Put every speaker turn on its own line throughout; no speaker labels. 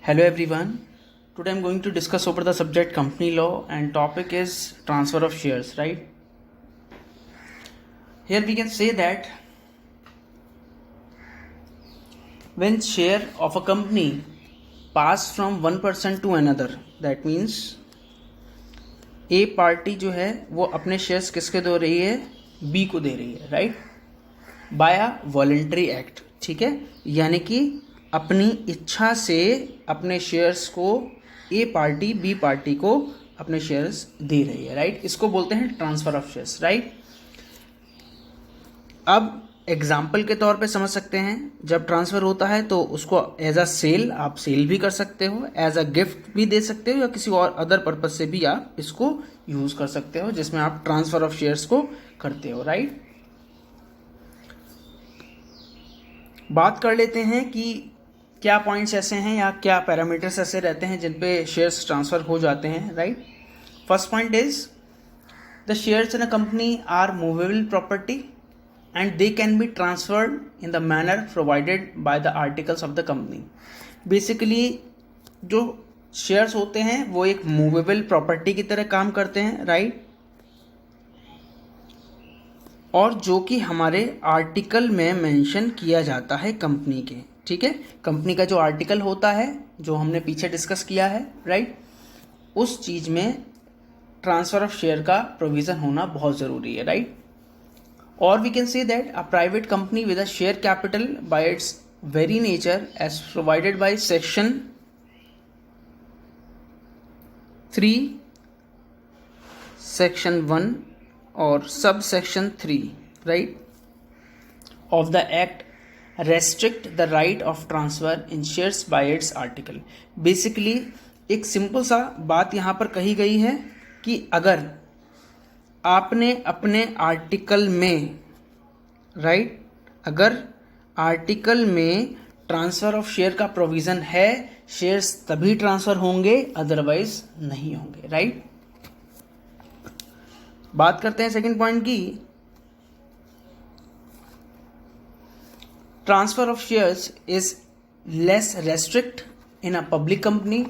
Hello everyone. Today I'm going to discuss over the subject company law and topic is transfer of shares, right? Here we can say that when share of a company pass from one person to another, that means A party जो है वो अपने shares किसके दे रही है, B को दे रही है, right, by a voluntary act, ठीक है, यानी कि अपनी इच्छा से अपने शेयर्स को ए पार्टी बी पार्टी को अपने शेयर्स दे रही है, राइट, इसको बोलते हैं ट्रांसफर ऑफ शेयर्स, राइट। अब एग्जाम्पल के तौर पे समझ सकते हैं, जब ट्रांसफर होता है तो उसको एज अ सेल आप सेल भी कर सकते हो, एज अ गिफ्ट भी दे सकते हो, या किसी और अदर पर्पज से भी आप इसको यूज कर सकते हो, जिसमें आप ट्रांसफर ऑफ शेयर्स को करते हो, राइट। बात कर लेते हैं कि क्या पॉइंट्स ऐसे हैं या क्या पैरामीटर्स ऐसे रहते हैं जिन पे शेयर्स ट्रांसफर हो जाते हैं, right. First point is the shares in a company are movable property and they can be transferred in the manner provided by the articles of the company. Basically जो shares होते हैं वो एक movable property की तरह काम करते हैं, राइट, और जो कि हमारे आर्टिकल में मेंशन किया जाता है कंपनी के, ठीक है, कंपनी का जो आर्टिकल होता है जो हमने पीछे डिस्कस किया है, राइट, उस चीज में ट्रांसफर ऑफ शेयर का प्रोविजन होना बहुत जरूरी है, right. Or we can say that a private company with a share capital by its very nature as provided by section 3, section 1 or subsection 3, right, of the act restrict the right of transfer in shares by its article. Basically एक simple सा बात यहाँ पर कही गई है कि अगर आपने अपने आर्टिकल में, राइट, अगर आर्टिकल में ट्रांसफर ऑफ शेयर का प्रोविजन है, शेयर्स तभी ट्रांसफर होंगे, अदरवाइज नहीं होंगे, राइट। बात करते हैं सेकंड पॉइंट की, transfer of shares is less restrict in a public company.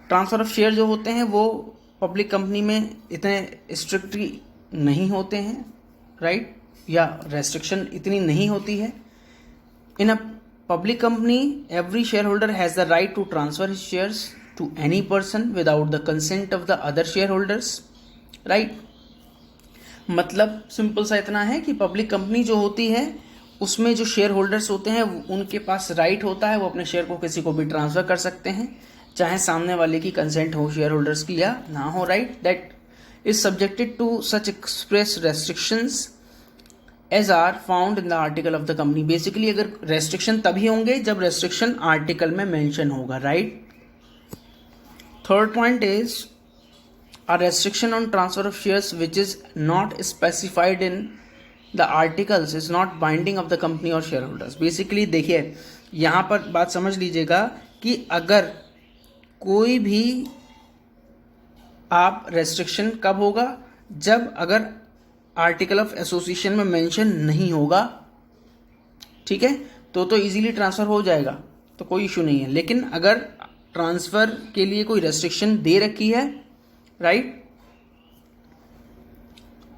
Transfer of share जो होते हैं वो पब्लिक कंपनी में इतने स्ट्रिक्टली नहीं होते हैं, राइट, या रेस्ट्रिक्शन इतनी नहीं होती है। In a public company every share holder has the right to transfer his shares to any person without the consent of the other share holders, right. मतलब सिंपल सा इतना है कि पब्लिक कंपनी जो होती है उसमें जो शेयर होल्डर्स होते हैं उनके पास राइट होता है, वो अपने शेयर को किसी को भी ट्रांसफर कर सकते हैं, चाहे सामने वाले की कंसेंट हो शेयर होल्डर्स की या ना हो, right. That is subjected to such express restrictions as are found in the article of the company. Basically अगर रेस्ट्रिक्शन तभी होंगे जब रेस्ट्रिक्शन आर्टिकल में मेंशन होगा, right. Third point is a restriction on transfer of shares which is not specified in the articles is not binding of the company और share holders. बेसिकली देखिए यहाँ पर बात समझ लीजिएगा कि अगर कोई भी आप रेस्ट्रिक्शन कब होगा, जब अगर आर्टिकल ऑफ एसोसिएशन में मेंशन नहीं होगा, ठीक है, तो इजीली ट्रांसफर हो जाएगा, तो कोई इशू नहीं है। लेकिन अगर ट्रांसफर के लिए कोई रेस्ट्रिक्शन दे रखी है, राइट,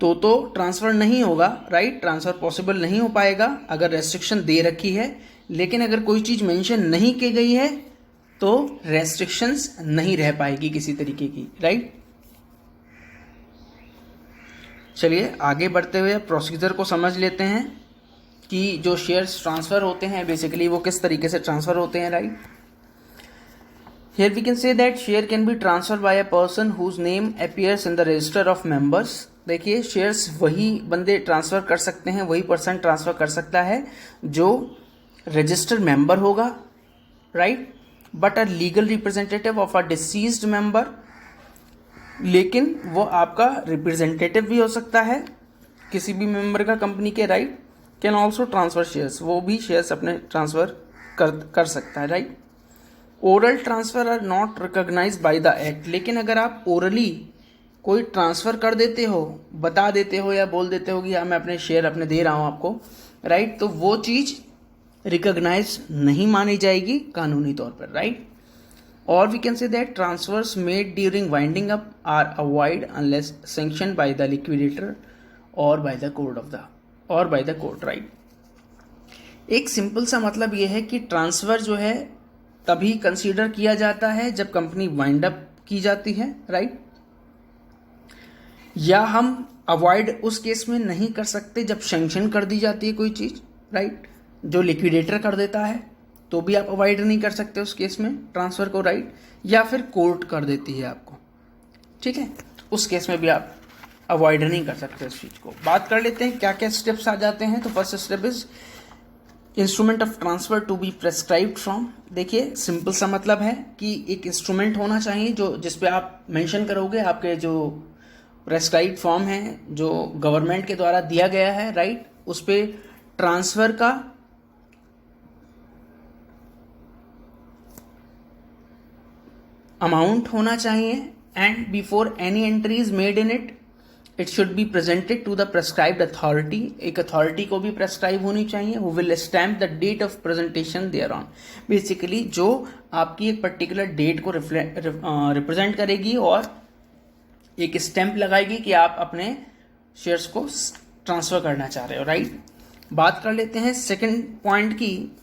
तो ट्रांसफर नहीं होगा, राइट, ट्रांसफर पॉसिबल नहीं हो पाएगा अगर रेस्ट्रिक्शन दे रखी है। लेकिन अगर कोई चीज मेंशन नहीं की गई है तो रेस्ट्रिक्शंस नहीं रह पाएगी किसी तरीके की, राइट। चलिए आगे बढ़ते हुए प्रोसीजर को समझ लेते हैं कि जो शेयर्स ट्रांसफर होते हैं बेसिकली वो किस तरीके से ट्रांसफर होते हैं, right. Here we can say that share can be transfer by a person whose name appears in the register of members. देखिए शेयर्स वही बंदे ट्रांसफर कर सकते हैं, वही पर्सन ट्रांसफर कर सकता है जो रजिस्टर्ड मेंबर होगा, right, but a legal representative of a deceased member. लेकिन वो आपका रिप्रेजेंटेटिव भी हो सकता है किसी भी मेंबर का कंपनी के, right, can also transfer shares, वो भी शेयर्स अपने ट्रांसफर कर सकता है, right. Oral transfer are not recognised by the act. लेकिन अगर आप ओरली कोई ट्रांसफर कर देते हो, बता देते हो या बोल देते हो कि हाँ मैं अपने शेयर अपने दे रहा हूँ आपको, राइट, तो वो चीज़ रिकॉग्नाइज नहीं मानी जाएगी कानूनी तौर पर, राइट। और we can say that transfers made during winding up are avoid unless sanction by the liquidator और बाय द कोर्ट, राइट। एक सिंपल सा मतलब यह है कि ट्रांसफर जो है तभी कंसीडर किया जाता है जब कंपनी वाइंड अप की जाती है, राइट। या हम अवॉइड उस केस में नहीं कर सकते जब सैंक्शन कर दी जाती है कोई चीज, राइट। जो लिक्विडेटर कर देता है तो भी आप अवॉइड नहीं कर सकते उस केस में ट्रांसफर को, राइट। या फिर कोर्ट कर देती है आपको, ठीक है, उस केस में भी आप अवॉइड नहीं कर सकते उस चीज को। बात कर लेते हैं क्या क्या स्टेप्स आ जाते हैं। तो first step is instrument of transfer to be prescribed from. देखिए सिंपल सा मतलब है कि एक इंस्ट्रूमेंट होना चाहिए जो जिसपे आप मेंशन करोगे आपके जो प्रेस्क्राइब्ड फॉर्म है जो गवर्नमेंट के द्वारा दिया गया है, राइट। उस पे ट्रांसफर का अमाउंट होना चाहिए and before any entry is made in it it should be presented to the prescribed authority. एक अथॉरिटी को भी प्रेस्क्राइब होनी चाहिए, who will stamp the date of presentation thereon. Basically जो आपकी एक पर्टिकुलर डेट को रिप्रेजेंट करेगी और एक स्टैंप लगाएगी कि आप अपने शेयर्स को ट्रांसफर करना चाह रहे हो, राइट। बात कर लेते हैं सेकंड पॉइंट की,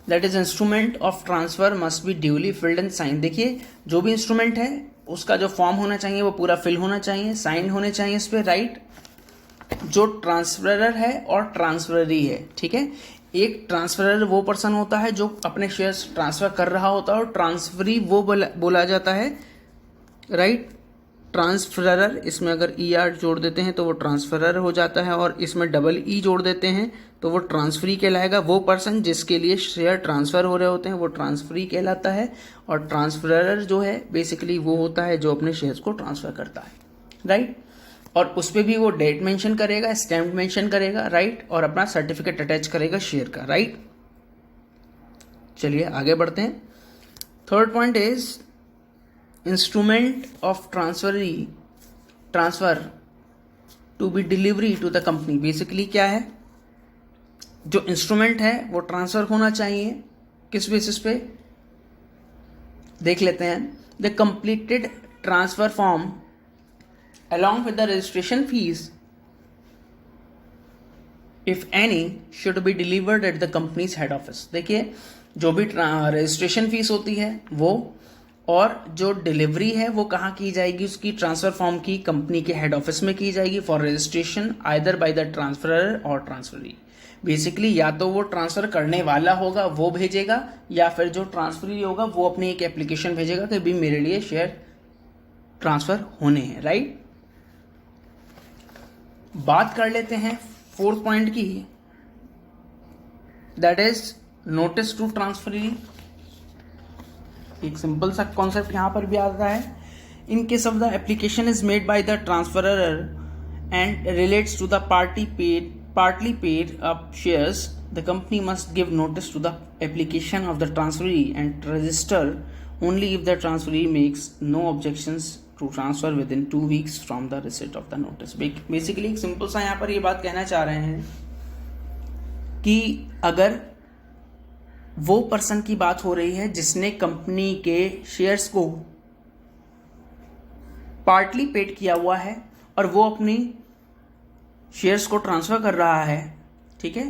that is instrument of transfer must be duly filled and sign. देखिए जो भी इंस्ट्रूमेंट है उसका जो फॉर्म होना चाहिए वो पूरा फिल होना चाहिए, साइन होने चाहिए इस पे, राइट। जो ट्रांसफरर है और ट्रांसफररी है, ठीक है। एक ट्रांसफरर वो पर्सन होता है जो अपने शेयर्स ट्रांसफर कर रहा होता है और ट्रांसफरी वो बोला जाता है, राइट। ट्रांसफरर इसमें अगर ER जोड़ देते हैं तो वो ट्रांसफरर हो जाता है और इसमें डबल E जोड़ देते हैं तो वो ट्रांसफरी कहलाएगा। वो पर्सन जिसके लिए शेयर ट्रांसफर हो रहे होते हैं वो ट्रांसफरी कहलाता है। और ट्रांसफरर जो है बेसिकली वो होता है जो अपने शेयर्स को ट्रांसफर करता है, राइट। और उस पर भी वो डेट मेंशन करेगा, स्टैम्प मेंशन करेगा, राइट। और अपना सर्टिफिकेट अटैच करेगा शेयर का, राइट। चलिए आगे बढ़ते हैं। Third point is instrument of transfer to be delivery to the company. Basically क्या है, जो इंस्ट्रूमेंट है वो ट्रांसफर होना चाहिए, किस बेसिस पे देख लेते हैं। The completed transfer form along with the registration fees if any should be delivered at the company's head office। देखिए जो भी रजिस्ट्रेशन फीस होती है वो और जो डिलीवरी है वो कहाँ की जाएगी, उसकी ट्रांसफर फॉर्म की कंपनी के हेड ऑफिस में की जाएगी for registration either bye the transferor और ट्रांसफरी। बेसिकली या तो वो ट्रांसफर करने वाला होगा वो भेजेगा या फिर जो ट्रांसफरी होगा वो अपनी एक एप्लीकेशन भेजेगा कि भी मेरे लिए शेयर ट्रांसफर होने हैं, राइट। बात कर लेते हैं फोर्थ पॉइंट की, that is notice to transferee. एक सिंपल सा कॉन्सेप्ट यहां पर भी आता है। In case of the application is made by the transferor and relates to the partly paid up shares, the company must give notice to the application of the transferee and register only if the transferee makes no objections to transfer within 2 weeks from the receipt of the notice। Basically एक simple सा यहाँ पर ये बात कहना चाह रहे हैं कि अगर वो पर्सन की बात हो रही है जिसने कंपनी के शेयर्स को पार्टली पेड किया हुआ है और वो अपनी शेयर्स को ट्रांसफर कर रहा है, ठीक है,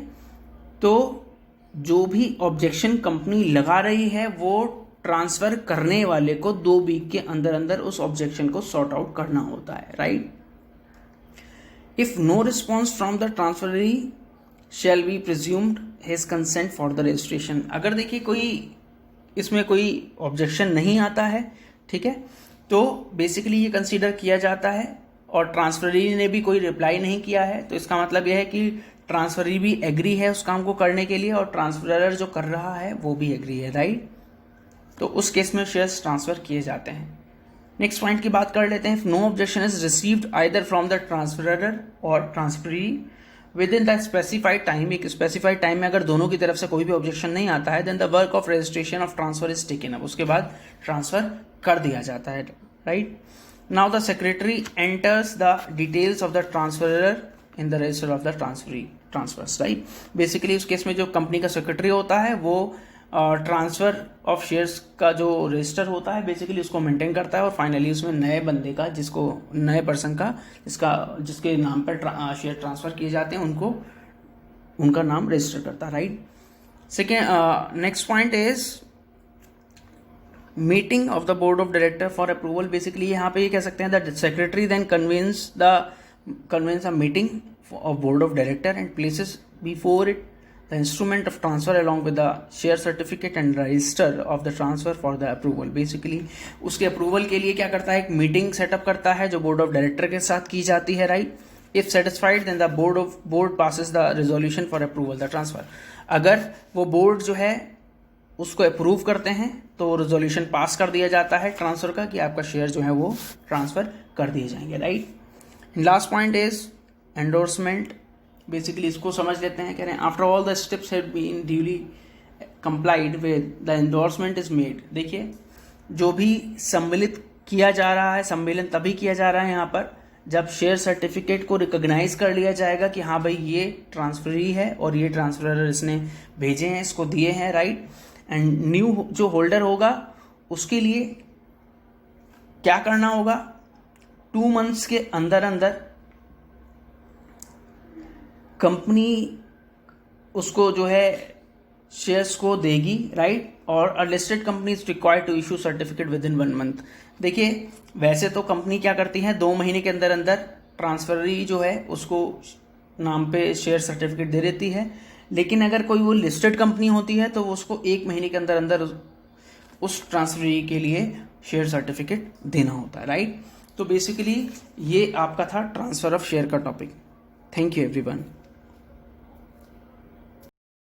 तो जो भी ऑब्जेक्शन कंपनी लगा रही है वो ट्रांसफर करने वाले को 2 वीक के अंदर अंदर उस ऑब्जेक्शन को सॉर्ट आउट करना होता है, right. If no response from the transferee shall be presumed his consent for the registration. अगर देखिए कोई इसमें कोई ऑब्जेक्शन नहीं आता है, ठीक है, तो बेसिकली ये कंसीडर किया जाता है और ट्रांसफररी ने भी कोई रिप्लाई नहीं किया है तो इसका मतलब यह है कि ट्रांसफररी भी एग्री है उस काम को करने के लिए और ट्रांसफरर जो कर रहा है वो भी एग्री है, राइट। तो उस केस में शेयर्स ट्रांसफर किए जाते हैं। नेक्स्ट पॉइंट की बात कर लेते हैं। No objection is received either from the transferor और transferee within the specified time. एक स्पेसिफाइड टाइम में अगर दोनों की तरफ से कोई भी ऑब्जेक्शन नहीं आता है then the work of registration of transfer is taken up. उसके बाद ट्रांसफर कर दिया जाता है, right. Now the secretary enters the details of the transferor in the register of the transfers, right. Basically उस केस में जो कंपनी का सेक्रेटरी होता है वो ट्रांसफर ऑफ शेयर्स का जो रजिस्टर होता है बेसिकली उसको मेंटेन करता है, और फाइनली उसमें नए बंदे का नए पर्सन का जिसके नाम पर शेयर ट्रांसफर किए जाते हैं उनका नाम रजिस्टर करता है, right. Second, next point is meeting of the board of director for approval. Basically यहाँ पे ये कह सकते हैं that secretary then convenes a meeting of board of director and places before it the instrument of transfer along with the share certificate and register of the transfer for the approval. Basically उसके approval के लिए क्या करता है, एक meeting setup करता है जो बोर्ड ऑफ डायरेक्टर के साथ की जाती है, right. If satisfied then the board passes the resolution for approval the transfer. अगर वो बोर्ड जो है उसको अप्रूव करते हैं तो रेजोल्यूशन पास कर दिया जाता है ट्रांसफर का कि आपका शेयर जो है वो ट्रांसफर कर दिए जाएंगे, right. Last point is endorsement. Basically इसको समझ लेते हैं, कह रहे हैं after all the steps have been duly complied with the endorsement is made. देखिए जो भी सम्मिलित किया जा रहा है, सम्मेलन तभी किया जा रहा है यहाँ पर जब शेयर सर्टिफिकेट को रिकॉग्नाइज कर लिया जाएगा कि हाँ भाई ये ट्रांसफरी है और ये ट्रांसफरर इसने भेजे हैं, इसको दिए हैं, राइट। एंड न्यू जो होल्डर होगा उसके लिए क्या करना होगा, 2 मंथ्स के अंदर अंदर कंपनी उसको जो है शेयर्स को देगी, राइट। और a listed company is required to issue certificate within 1 month. देखिए वैसे तो कंपनी क्या करती है 2 महीने के अंदर अंदर ट्रांसफरी जो है उसको नाम पे शेयर सर्टिफिकेट दे देती है, लेकिन अगर कोई वो लिस्टेड कंपनी होती है तो वो उसको 1 महीने के अंदर अंदर उस ट्रांसफरी के लिए शेयर सर्टिफिकेट देना होता है, राइट। तो बेसिकली ये आपका था ट्रांसफर ऑफ शेयर का टॉपिक। Thank you everyone.